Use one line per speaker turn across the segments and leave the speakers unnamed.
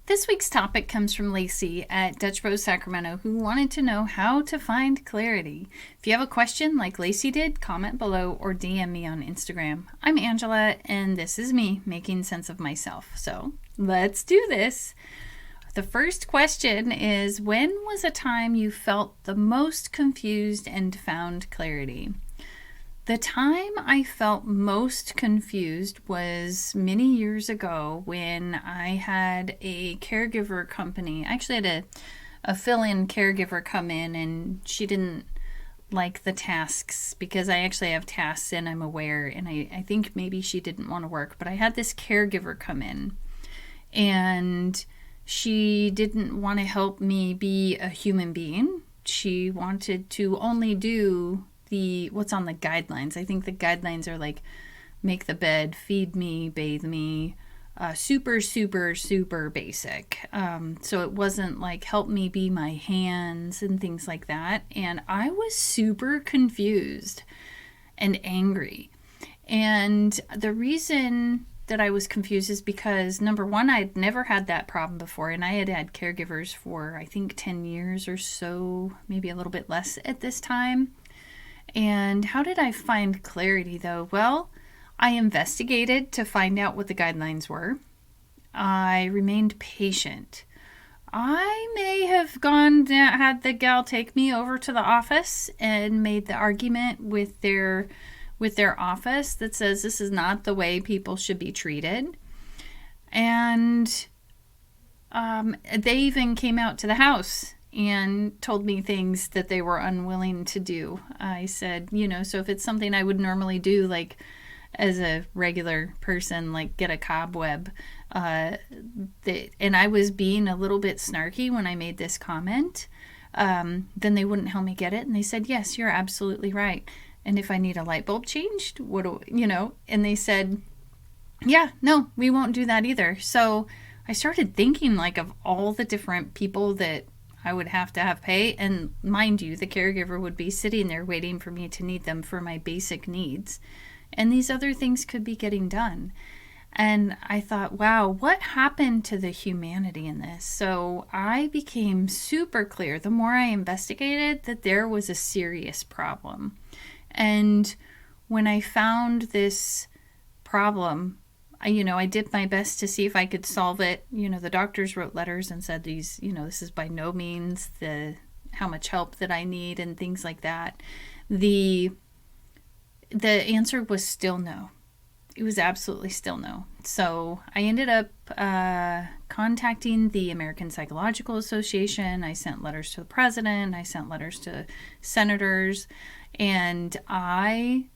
This week's topic comes from Lacey at Dutch Bros Sacramento, who wanted to know how to find clarity. If you have a question like Lacey did, comment below or DM me on Instagram. I'm Angela, and this is me making sense of myself. So let's do this. The first question is, when was a time you felt the most confused and found clarity? The time I felt most confused was many years ago when I had a caregiver company. I actually had a fill-in caregiver come in, and she didn't like the tasks because I actually have tasks and I'm aware, and I think maybe she didn't want to work. But I had this caregiver come in, and she didn't want to help me be a human being. She wanted to only do what's on the guidelines. I think the guidelines are like make the bed, feed me, bathe me, super basic. So it wasn't like help me be my hands and things like that. And I was super confused and angry. And the reason that I was confused is because, number one, I'd never had that problem before, and I had had caregivers for I think 10 years or so, maybe a little bit less at this time. And how did I find clarity, though? Well, I investigated to find out what the guidelines were. I remained patient. I may have had the gal take me over to the office and made the argument with their office that says this is not the way people should be treated. And they even came out to the house and told me things that they were unwilling to do. I said, so if it's something I would normally do, like as a regular person, like get a cobweb, and I was being a little bit snarky when I made this comment, then they wouldn't help me get it. And they said, yes, you're absolutely right. And if I need a light bulb changed, and they said, yeah, no, we won't do that either. So I started thinking like of all the different people that I would have to have pay. And mind you, the caregiver would be sitting there waiting for me to need them for my basic needs. And these other things could be getting done. And I thought, wow, what happened to the humanity in this? So I became super clear the more I investigated that there was a serious problem. And when I found this problem, I did my best to see if I could solve it. The doctors wrote letters and said this is by no means how much help that I need and things like that. The answer was still no. It was absolutely still no. So I ended up contacting the American Psychological Association. I sent letters to the president. I sent letters to senators. And I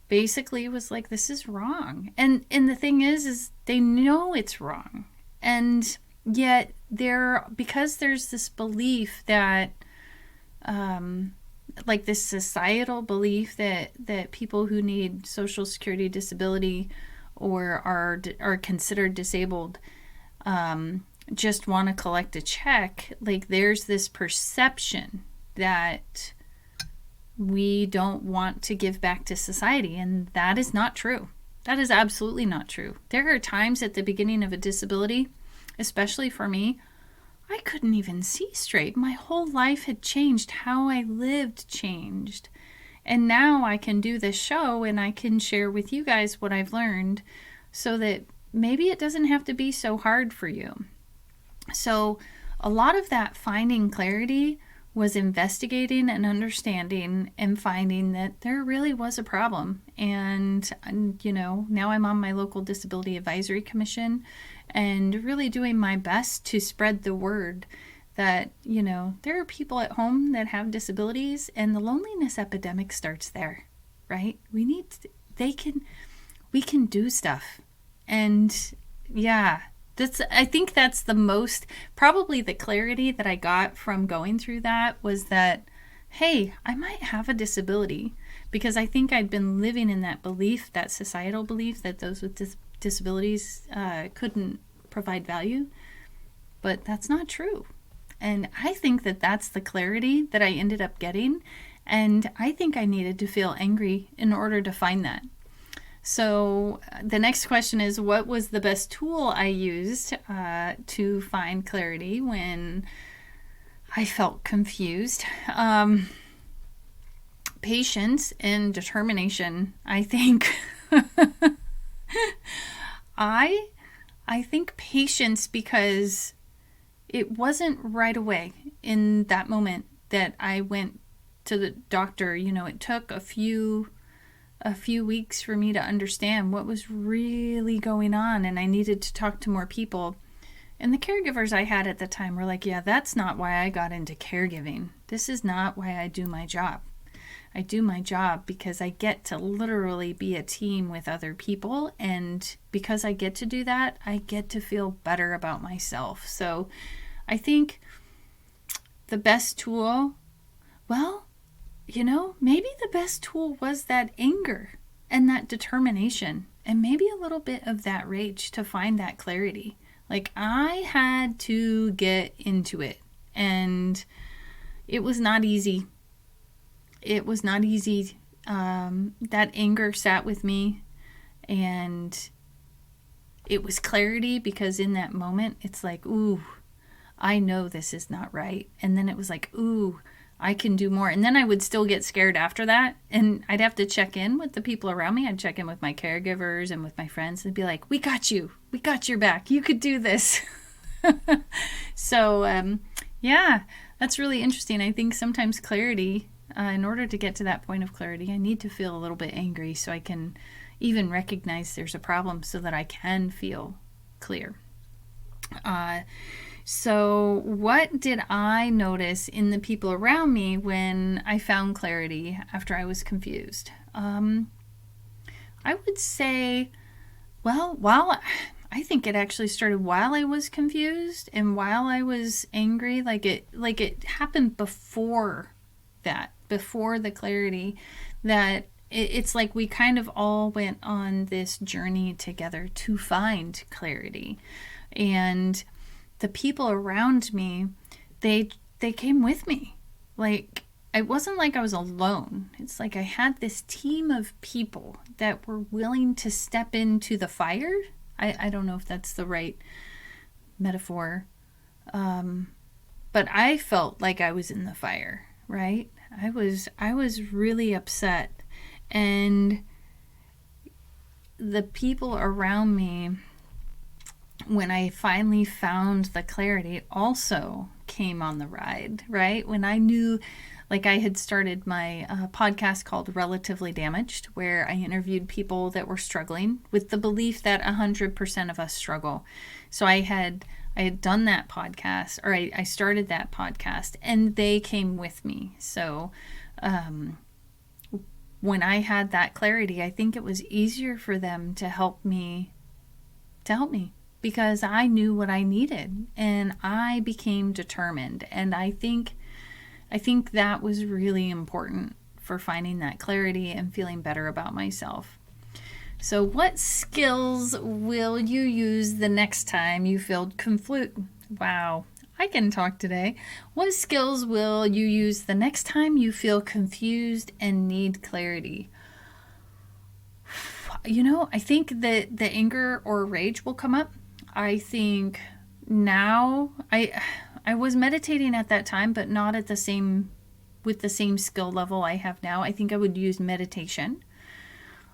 basically was like, this is wrong. And the thing is they know it's wrong. And yet because there's this belief that, like this societal belief that people who need Social Security disability or are considered disabled just want to collect a check. Like there's this perception that we don't want to give back to society, and that is not true. That is absolutely not true. There are times at the beginning of a disability, especially for me, I couldn't even see straight. My whole life had changed. How I lived changed. And now I can do this show and I can share with you guys what I've learned so that maybe it doesn't have to be so hard for you. So a lot of that finding clarity was investigating and understanding and finding that there really was a problem. And now I'm on my local Disability Advisory Commission and really doing my best to spread the word that, there are people at home that have disabilities, and the loneliness epidemic starts there, right? We can do stuff. And yeah, I think that's the most, probably the clarity that I got from going through that was that, hey, I might have a disability, because I think I'd been living in that belief, that societal belief that those with disabilities couldn't provide value, but that's not true. And I think that that's the clarity that I ended up getting, and I think I needed to feel angry in order to find that. So the next question is, what was the best tool I used to find clarity when I felt confused? Patience and determination, I think. I think patience, because it wasn't right away in that moment that I went to the doctor. It took a few weeks for me to understand what was really going on, and I needed to talk to more people. And the caregivers I had at the time were like, yeah, that's not why I got into caregiving. This is not why I do my job. I do my job because I get to literally be a team with other people. And because I get to do that, I get to feel better about myself. So I think the best tool, well, maybe the best tool was that anger and that determination and maybe a little bit of that rage to find that clarity. Like, I had to get into it, and it was not easy. It was not easy. That anger sat with me, and it was clarity, because in that moment, it's like, ooh, I know this is not right. And then it was like, ooh, I can do more. And then I would still get scared after that, and I'd have to check in with the people around me. I'd check in with my caregivers and with my friends and be like, we got you. We got your back. You could do this. So, yeah, that's really interesting. I think sometimes clarity, in order to get to that point of clarity, I need to feel a little bit angry so I can even recognize there's a problem so that I can feel clear. So what did I notice in the people around me when I found clarity after I was confused? I would say, while I think it actually started while I was confused and while I was angry, like it happened before that, before the clarity, that it's like we kind of all went on this journey together to find clarity. And the people around me, they came with me. Like, it wasn't like I was alone. It's like I had this team of people that were willing to step into the fire. I don't know if that's the right metaphor. But I felt like I was in the fire, right? I was really upset. And the people around me, when I finally found the clarity, also came on the ride, right? When I knew, like, I had started my podcast called Relatively Damaged, where I interviewed people that were struggling with the belief that 100% of us struggle. So I had done that podcast, or I started that podcast, and they came with me. So when I had that clarity, I think it was easier for them to help me, because I knew what I needed, and I became determined. And I think that was really important for finding that clarity and feeling better about myself. So what skills will you use the next time you feel confused? Wow, I can talk today. What skills will you use the next time you feel confused and need clarity? I think that the anger or rage will come up. I think now, I was meditating at that time, but not with the same skill level I have now. I think I would use meditation.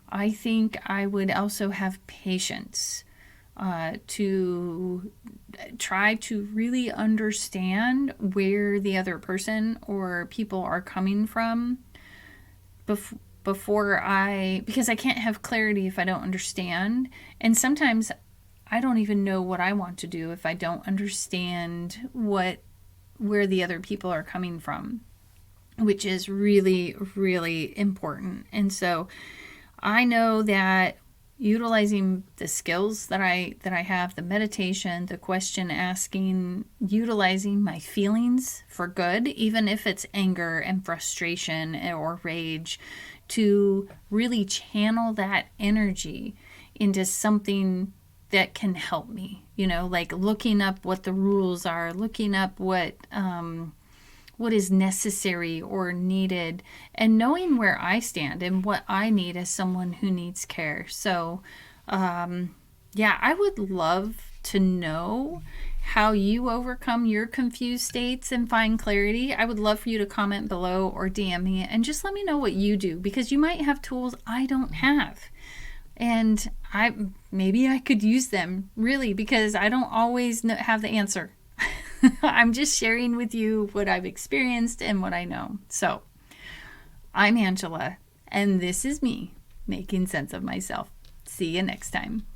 I think I would also have patience to try to really understand where the other person or people are coming from because I can't have clarity if I don't understand. And sometimes I don't even know what I want to do if I don't understand where the other people are coming from, which is really, really important. And so I know that utilizing the skills that I have, the meditation, the question asking, utilizing my feelings for good, even if it's anger and frustration or rage, to really channel that energy into something that can help me, like looking up what the rules are, looking up what what is necessary or needed, and knowing where I stand and what I need as someone who needs care. So, yeah, I would love to know how you overcome your confused states and find clarity. I would love for you to comment below or DM me and just let me know what you do, because you might have tools I don't have. And maybe I could use them, really, because I don't always have the answer. I'm just sharing with you what I've experienced and what I know. So, I'm Angela, and this is me making sense of myself. See you next time.